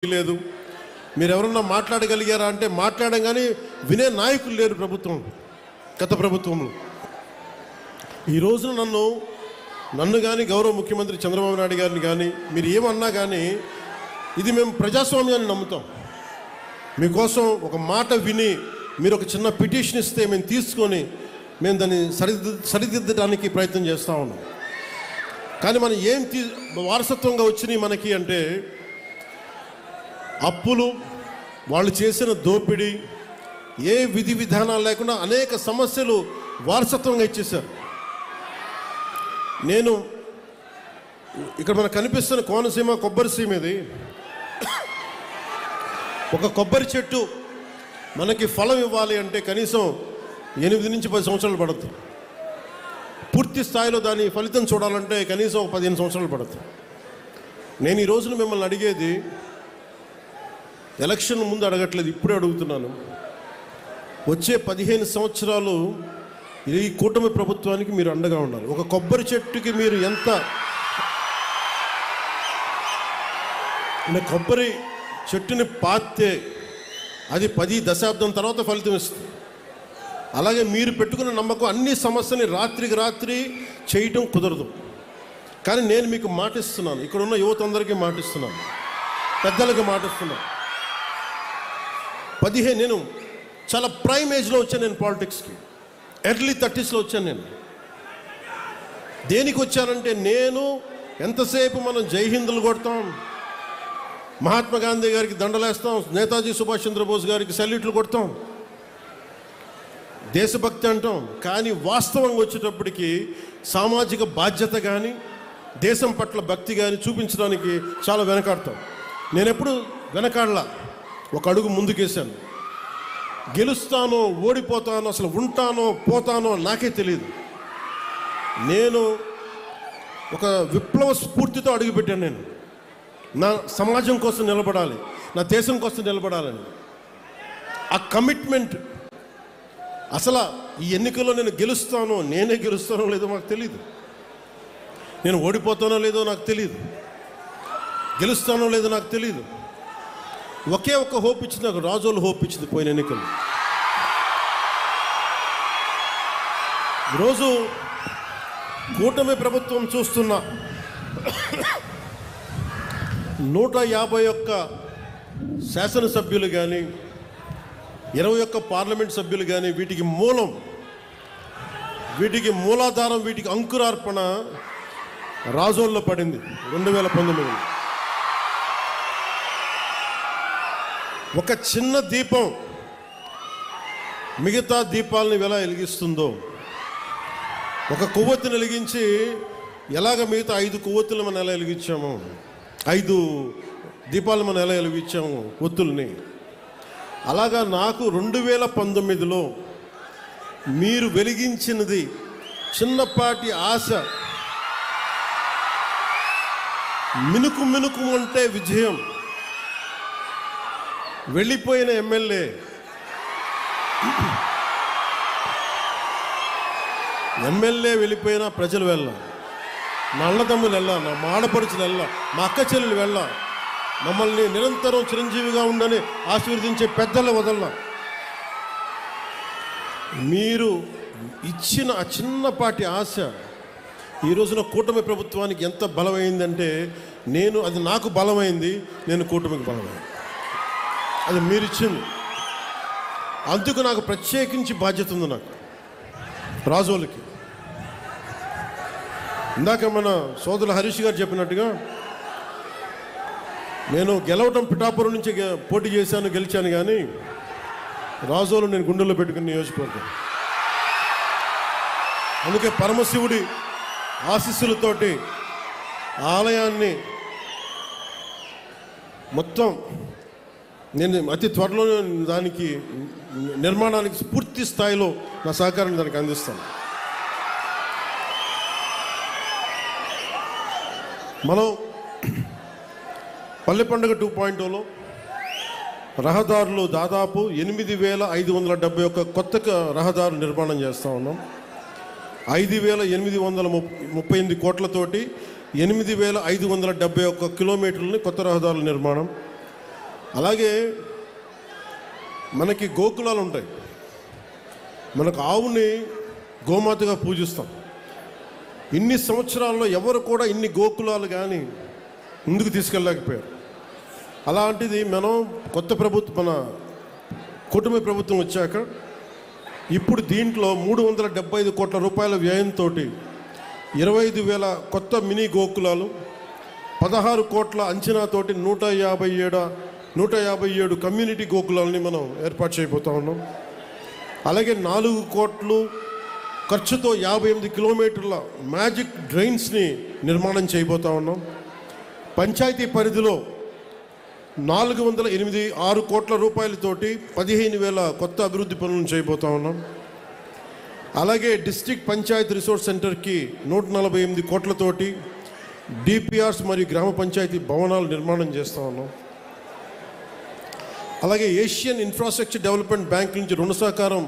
లేదు. మీరు ఎవరన్నా మాట్లాడగలిగారా అంటే మాట్లాడడం, కానీ వినే నాయకులు లేరు ప్రభుత్వం, గత ప్రభుత్వంలో. ఈ రోజున నన్ను కానీ గౌరవ ముఖ్యమంత్రి చంద్రబాబు నాయుడు గారిని కానీ మీరు ఏమన్నా కానీ ఇది మేము ప్రజాస్వామ్యాన్ని నమ్ముతాం. మీకోసం ఒక మాట విని మీరు ఒక చిన్న పిటిషన్ ఇస్తే మేము తీసుకొని మేము దాన్ని సరిదిద్దడానికి ప్రయత్నం చేస్తూ ఉన్నాం. కానీ మనం ఏం వారసత్వంగా వచ్చినాయి మనకి అంటే అప్పులు, వాళ్ళు చేసిన దోపిడీ, ఏ విధి విధానాలు లేకుండా అనేక సమస్యలు వారసత్వంగా ఇచ్చేశారు. నేను ఇక్కడ మనకు కనిపిస్తున్న కోనసీమ కొబ్బరి సీమ, ఇది ఒక కొబ్బరి చెట్టు మనకి ఫలం ఇవ్వాలి అంటే కనీసం 8 నుంచి 10 సంవత్సరాలు పడుతుంది. పూర్తి స్థాయిలో దాని ఫలితం చూడాలంటే కనీసం 15 సంవత్సరాలు పడుతుంది. నేను ఈ రోజున మిమ్మల్ని అడిగేది ఎలక్షన్ ముందు అడగట్లేదు, ఇప్పుడే అడుగుతున్నాను. వచ్చే 15 సంవత్సరాలు ఈ కూటమి ప్రభుత్వానికి మీరు అండగా ఉండాలి. ఒక కొబ్బరి చెట్టుకి మీరు ఎంత కొబ్బరి చెట్టుని పాతే అది 10 దశాబ్దం తర్వాత ఫలితం ఇస్తుంది. అలాగే మీరు పెట్టుకున్న నమ్మకం అన్ని సమస్యని రాత్రికి రాత్రి చేయటం కుదరదు. కానీ నేను మీకు మాటిస్తున్నాను, ఇక్కడ ఉన్న యువత అందరికీ మాటిస్తున్నాను, పెద్దలకు మాటిస్తున్నాను. నేను చాలా ప్రైమ్ ఏజ్లో వచ్చాను. నేను పాలిటిక్స్కి ఎర్లీ 30sలో వచ్చాను. నేను దేనికి వచ్చానంటే, నేను ఎంతసేపు మనం జై హిందులు కొడతాం, మహాత్మా గాంధీ గారికి దండలేస్తాం, నేతాజీ సుభాష్ చంద్రబోస్ గారికి సెల్యూట్లు కొడతాం, దేశభక్తి అంటాం. కానీ వాస్తవంగా వచ్చేటప్పటికి సామాజిక బాధ్యత కానీ దేశం పట్ల భక్తి కానీ చూపించడానికి చాలా వెనకాడతాం. నేను ఎప్పుడు వెనకాడలా, ఒక అడుగు ముందుకేశాను. గెలుస్తానో ఓడిపోతానో, అసలు ఉంటానో పోతానో నాకే తెలియదు. నేను ఒక విప్లవ స్ఫూర్తితో అడుగుపెట్టాను. నేను నా సమాజం కోసం నిలబడాలి, నా దేశం కోసం నిలబడాలని ఆ కమిట్మెంట్. అసలు ఈ ఎన్నికల్లో నేను నేనే గెలుస్తానో లేదో నాకు తెలియదు, నేను ఓడిపోతానో లేదో నాకు తెలియదు, గెలుస్తానో లేదో నాకు తెలియదు. ఒకే ఒక్క హోప్ ఇచ్చింది నాకు, రాజోలు హోప్ ఇచ్చింది పోయిన ఎన్నికలు. ఈరోజు కూటమి ప్రభుత్వం చూస్తున్న 151 శాసనసభ్యులు కానీ 21 పార్లమెంట్ సభ్యులు కానీ వీటికి మూలాధారం, వీటికి అంకురార్పణ రాజోల్లో పడింది 2019. ఒక చిన్న దీపం మిగతా దీపాలని ఎలా వెలిగిస్తుందో, ఒక కొవ్వొత్తిని వెలిగించి ఎలాగ మిగతా 5 కొవ్వొత్తులు మనం ఎలా వెలిగించాము, 5 దీపాలు మనం ఎలా వెలిగించాము ఒత్తుల్ని, అలాగా నాకు 2019లో మీరు వెలిగించినది చిన్నపాటి ఆశ, మినుకు మినుకు అంటే విజయం. వెళ్ళిపోయిన ఎమ్మెల్యే, వెళ్ళిపోయినా ప్రజలు వెళ్ళా, నా అన్నదమ్ములు వెళ్ళా, నా మాడపడుచులు వెళ్ళా, మా అక్క చెల్లెలు వెళ్ళా, మమ్మల్ని నిరంతరం చిరంజీవిగా ఉండని ఆశీర్వదించే పెద్దలు వదల్లా. మీరు ఇచ్చిన ఆ చిన్నపాటి ఆశ ఈ రోజున కూటమి ప్రభుత్వానికి ఎంత బలమైందంటే, అది నాకు బలమైంది, నేను కూటమికి బలమైంది, అది మీరు ఇచ్చింది. అందుకు నాకు ప్రత్యేకించి బాధ్యత ఉంది. నాకు రాజోలకి ఇందాక మన సోదరులు హరీష్ గారు చెప్పినట్టుగా, నేను గెలవటం పిఠాపురం నుంచి పోటీ చేశాను, గెలిచాను. కానీ రాజోలు నేను గుండెల్లో పెట్టుకుని నియోజకవర్గం. అందుకే పరమశివుడి ఆశీస్సులతోటి ఆలయాన్ని మొత్తం నేను అతి త్వరలో దానికి నిర్మాణానికి పూర్తి స్థాయిలో నా సహకారాన్ని దానికి అందిస్తాను. మనం పల్లె పండుగ 2.0లో రహదారులు దాదాపు 8,571 కొత్త రహదారులు నిర్మాణం చేస్తూ ఉన్నాం. 5,838 కోట్లతోటి 8,571 కిలోమీటర్లని కొత్త రహదారుల నిర్మాణం. అలాగే మనకి గోకులాలు ఉంటాయి. మనకు ఆవుని గోమాతగా పూజిస్తాం. ఇన్ని సంవత్సరాల్లో ఎవరు కూడా ఇన్ని గోకులాలు కానీ ముందుకు తీసుకెళ్ళలేకపోయారు. అలాంటిది మనం కొత్త ప్రభుత్వం, మన కుటుంబ ప్రభుత్వం వచ్చాక ఇప్పుడు దీంట్లో 375 కోట్ల రూపాయల వ్యయంతో 25,000 కొత్త మినీ గోకులాలు, 16 కోట్ల అంచనాతోటి 157 కమ్యూనిటీ గోకులాలని మనం ఏర్పాటు చేయబోతా ఉన్నాం. అలాగే 4 కోట్లు ఖర్చుతో 58 కిలోమీటర్ల మ్యాజిక్ డ్రైన్స్ని నిర్మాణం చేయబోతా ఉన్నాం. పంచాయతీ పరిధిలో 406 కోట్ల రూపాయలతోటి 15,000 కొత్త అభివృద్ధి పనులను చేయబోతా ఉన్నాం. అలాగే డిస్ట్రిక్ట్ పంచాయతీ రిసోర్స్ సెంటర్కి 148 కోట్లతోటి డిపిఆర్స్ మరియు గ్రామ పంచాయతీ భవనాలు నిర్మాణం చేస్తూ ఉన్నాం. అలాగే ఏషియన్ ఇన్ఫ్రాస్ట్రక్చర్ డెవలప్మెంట్ బ్యాంక్ నుంచి రుణ సహకారం